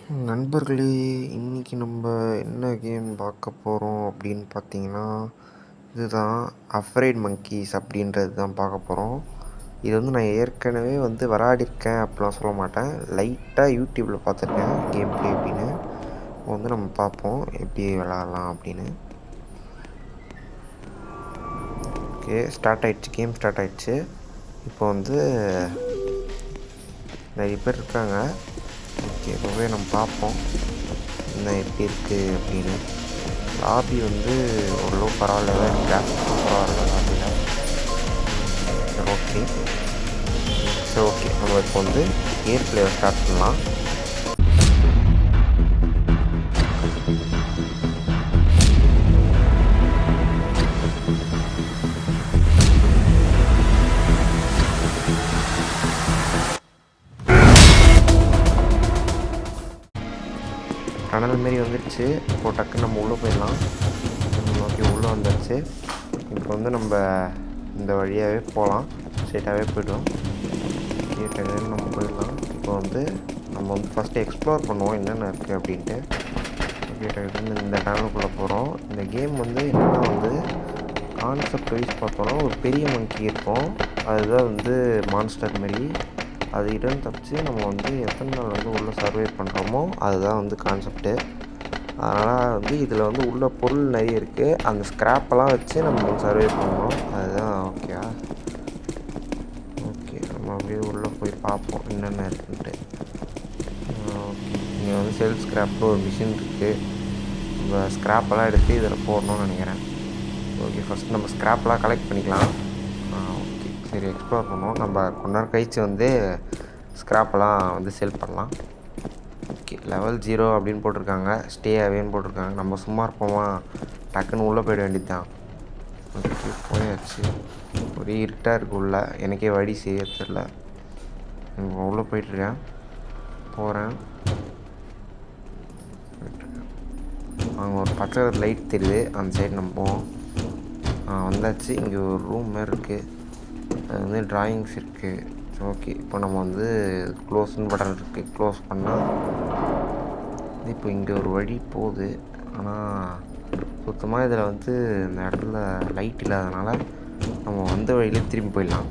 நண்பர்களே, இன்னைக்கு நம்ம என்ன கேம் பார்க்க போகிறோம் அப்படின்னு பார்த்தீங்கன்னா, இதுதான் அஃப்ரைட் மங்கீஸ் அப்படின்றது தான் பார்க்க போகிறோம். இது நான் ஏற்கனவே விளையாடிருக்கேன் அப்படிலாம் சொல்ல மாட்டேன். லைட்டாக யூடியூப்பில் பார்த்துருக்கேன் கேம் ப்ளே அப்படின்னு. நம்ம பார்ப்போம் எப்படி விளாட்லாம் அப்படின்னு. ஓகே, கேம் ஸ்டார்ட் ஆகிடுச்சு. இப்போ நிறைய பேர் இருக்காங்க. ஓகே, இப்போவே நம்ம பார்ப்போம் என்ன எப்படி இருக்குது அப்படின்னு. லாபி ஓரளவு பரவாயில்ல, கிராஃபிக்ஸும் பரவாயில்ல லாபியில். சரி, ஓகே நம்ம இப்போ கேம் பிளேவை ஸ்டார்ட் பண்ணலாம். டனல் மாரி வந்துடுச்சு. இப்போ டக்குன்னு நம்ம உள்ளே போயிடலாம். ஓகே, உள்ளே வந்துடுச்சு. இப்போ நம்ம இந்த வழியாகவே போகலாம், ஸ்ட்ரெயிட்டாகவே போய்டும். டக்குன்னு நம்ம போயிடலாம். இப்போ நம்ம ஃபஸ்ட்டு எக்ஸ்ப்ளோர் பண்ணுவோம் என்னென்ன இருக்குது அப்படின்ட்டு. ஓகே, டக்குன்னு இந்த டனலுக்குள்ளே போகிறோம். இந்த கேம் என்னென்னா கான்செப்ட் வைஸ் பார்த்தோன்னா ஒரு பெரிய மங்கி இருக்கும். அதுதான் மான்ஸ்டர் மாரி. அது இடம் தப்பிச்சு நம்ம எத்தனை நாள் உள்ளே சர்வை பண்ணுறோமோ அதுதான் கான்செப்ட்டு. அதனால் இதில் உள்ள பொருள் நிறைய இருக்குது. அந்த ஸ்க்ராப்பெல்லாம் வச்சு நம்ம சர்வை பண்ணணும். அதுதான் ஓகேவா. ஓகே, நம்ம அப்படியே உள்ளே போய் பார்ப்போம் என்னென்ன இருக்குன்ட்டு. ஓகே, இங்கே செல்ஃப் ஸ்க்ராப்னு ஒரு மிஷின் இருக்குது. நம்ம ஸ்க்ராப்பெல்லாம் எடுத்து இதில் போடணும்னு நினைக்கிறேன். ஓகே, ஃபஸ்ட் நம்ம ஸ்க்ராப்பெல்லாம் கலெக்ட் பண்ணிக்கலாம். ஓகே, சரி, எக்ஸ்ப்ளோர் பண்ணுவோம். நம்ம கொஞ்ச நேரம் கழிச்சு ஸ்க்ராப்பெல்லாம் செல் பண்ணலாம். ஓகே, லெவல் 0 அப்படின்னு போட்டிருக்காங்க. ஸ்டே அவேன்னு போட்டிருக்காங்க. நம்ம சும்மா இருப்போமா, டக்குன்னு உள்ளே போயிட வேண்டியது தான். ஓகே, போயாச்சு. ஒரே இருட்டாக இருக்குது உள்ளே, எனக்கே வழி செய்ய தெரில. உள்ளே போயிட்டுருக்கேன், போகிறேன். அங்கே ஒரு பச்சை லைட் தெரியுது, அந்த சைடு நம்ம போவோம். வந்தாச்சு. இங்கே ஒரு ரூம் மாதிரி இருக்குது. அது ட்ராயிங்ஸ் இருக்குது. ஓகே, இப்போ நம்ம க்ளோஸ்ன்னு பட்டன் இருக்குது. க்ளோஸ் பண்ணால் இப்போ இங்கே ஒரு வழி போகுது. ஆனால் சுத்தமாக இதில் இந்த இடத்துல லைட் இல்லாதனால நம்ம வந்த வழியிலே திரும்பி போயிடலாம்.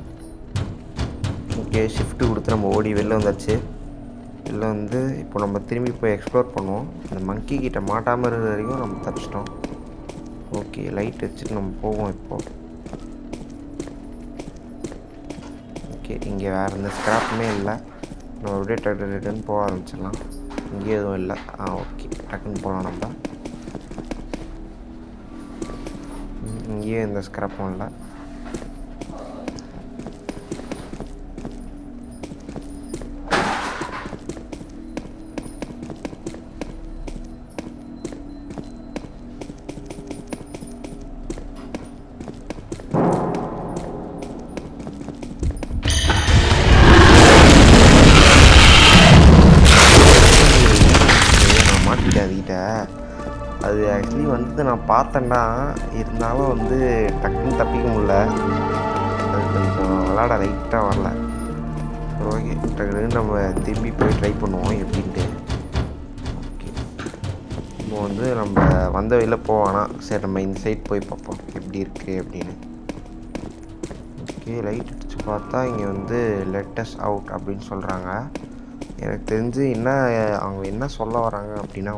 ஓகே, ஷிஃப்ட்டு கொடுத்து நம்ம ஓடி வெளில வந்தாச்சு. வெளில இப்போ நம்ம திரும்பி போய் எக்ஸ்ப்ளோர் பண்ணுவோம். இந்த மங்கி கிட்ட மாட்டாமல் இருக்கிற வரைக்கும் நம்ம தப்பிச்சிட்டோம். ஓகே, லைட் வச்சுட்டு நம்ம போவோம் இப்போது. ஓகே, இங்கே வேறு எந்த ஸ்க்ராப்புமே இல்லை. நம்ம அப்படியே டக்குன்னு போக ஆரம்பிச்சிடலாம். இங்கே எதுவும் இல்லை. ஓகே, டக்குன்னு போகலாம். நம்ம இங்கேயும் எந்த ஸ்க்ராப்பும் இல்லை. அது ஆக்சுவலி நான் பார்த்தேன்டா, இருந்தாலும் டக்குன்னு தப்பிக்க முடியல. அது கொஞ்சம் விளாட லைட்டாக வரல. ஓகே, டக்குன்னு நம்ம திரும்பி போய் ட்ரை பண்ணுவோம் எப்படின்ட்டு. ஓகே, இப்போ நம்ம வந்த வழியில் போவானா. சரி, நம்ம இந்த சைட் போய் பார்ப்போம் எப்படி இருக்குது அப்படின்னு. ஓகே, லைட் அடிச்சு பார்த்தா இங்கே லெட் அஸ் அவுட் அப்படின்னு சொல்கிறாங்க. எனக்கு தெரிஞ்சு அவங்க என்ன சொல்ல வராங்க அப்படின்னா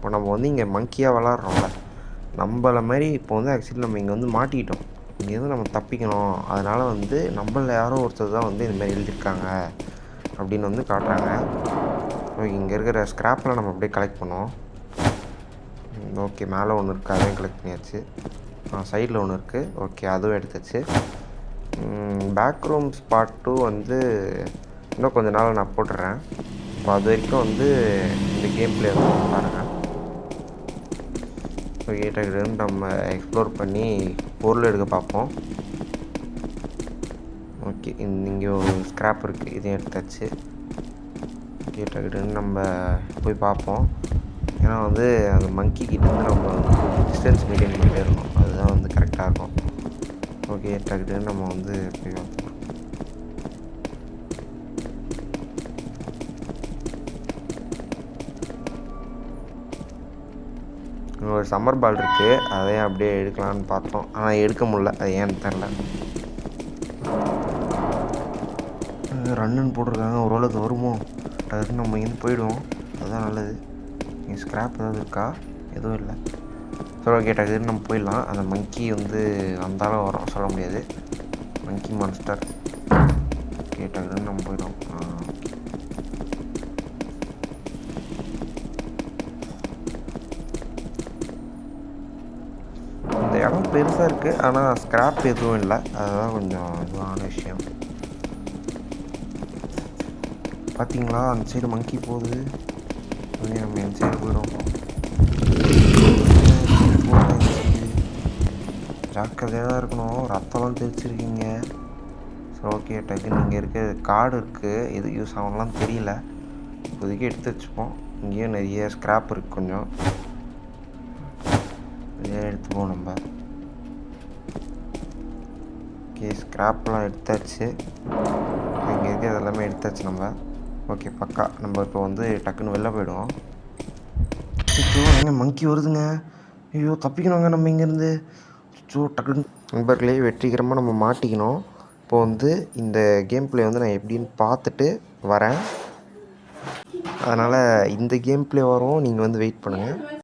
இப்போ நம்ம இங்கே மங்கியாக விளாட்றோம்ல, நம்மளை மாதிரி இப்போ ஆக்சுவலி நம்ம இங்கே மாட்டிக்கிட்டோம். இங்கேருந்து நம்ம தப்பிக்கணும். அதனால் நம்மள யாரோ ஒருத்தர் தான் இந்தமாதிரி எழுதியிருக்காங்க அப்படின்னு காட்டுறாங்க. ஓகே, இங்கே இருக்கிற ஸ்க்ராப்பில் நம்ம அப்படியே கலெக்ட் பண்ணுவோம். ஓகே, மேலே ஒன்று இருக்குது, அதையும் கலெக்ட் பண்ணியாச்சு. சைடில் ஒன்று இருக்குது. ஓகே, அதுவும் எடுத்துச்சு. பேக் ரூம் ஸ்பாட் 2 இன்னும் கொஞ்ச நாள் நான் போட்டுறேன். இப்போ அது வரைக்கும் இந்த கேம் பிளே பாருங்கள். ஓகே, டக்குன்னு நம்ம எக்ஸ்ப்ளோர் பண்ணி பொருள் எடுக்க பார்ப்போம். ஓகே, இங்கே ஒரு ஸ்க்ராப் இருக்குது, இதையும் எடுத்தாச்சு. ஓகே, டக்குன்னு நம்ம போய் பார்ப்போம். ஏன்னா அந்த மங்கி கிட்டேருந்து நம்ம டிஸ்டன்ஸ் மெயின்டைன் பண்ணிகிட்டே இருக்கணும். அதுதான் கரெக்டாக இருக்கும். ஓகே, டக்குன்னு நம்ம போய் பார்ப்போம். ஒரு சம்மர் பால் இருக்குது, அதையும் அப்படியே எடுக்கலான்னு பார்த்தோம். ஆனால் எடுக்க முடில, அது ஏன்னு தெரில. ரன்னுன்னு போட்டிருக்காங்க, ஓரளவுக்கு வருமோ? அதுக்கு நம்ம இங்கேருந்து போயிடுவோம், அதுதான் நல்லது. இங்கே ஸ்க்ராப் ஏதாவது இருக்கா? எதுவும் இல்லை. சரி ஓகே, டக்குன்னு நம்ம போயிடலாம். அந்த மங்கி வந்து வந்தாலும் வரும், சொல்ல முடியாது. மங்கி மான்ஸ்டர். ஓகே, டக்குன்னு நம்ம போயிடுவோம். இந்த இடம் பெருசாக இருக்குது, ஆனால் ஸ்க்ராப் எதுவும் இல்லை, அதுதான் கொஞ்சம் இதுவான விஷயம். பார்த்தீங்களா, அந்த சைடு மங்கி போகுது. நம்ம என் சைடு போயிடும். ஜாக்கிரதையாக தான் இருக்கணும், ரத்தம்லாம் தெரிச்சிருக்கீங்க. சரி ஓகே, டக்குன்னு இங்கே இருக்க கார்டு இருக்குது, எது யூஸ் ஆகணும்லாம் தெரியல. இப்போதைக்கு எடுத்து வச்சுப்போம். இங்கேயும் நிறைய ஸ்க்ராப் இருக்குது, கொஞ்சம் நிறைய எடுத்துப்போம் நம்ம. ஓகே, ஸ்க்ராப்லாம் எடுத்தாச்சு. இங்கே இருக்க இதெல்லாமே எடுத்தாச்சு நம்ம. ஓகே, பக்கா. நம்ம இப்போ வந்து டக்குன்னு வெளில போயிடுவோம். எங்கே மங்கி வருதுங்க? ஐயோ, தப்பிக்கணுங்க நம்ம இங்கேருந்து. டக்குன்னு நண்பர்களே, வெற்றிகரமாக நம்ம மாட்டிக்கணும். இப்போது வந்து இந்த கேம் பிளே வந்து நான் எப்படின்னு பார்த்துட்டு வரேன். அதனால் இந்த கேம் பிளே வரும், நீங்கள் வந்து வெயிட் பண்ணுங்கள்.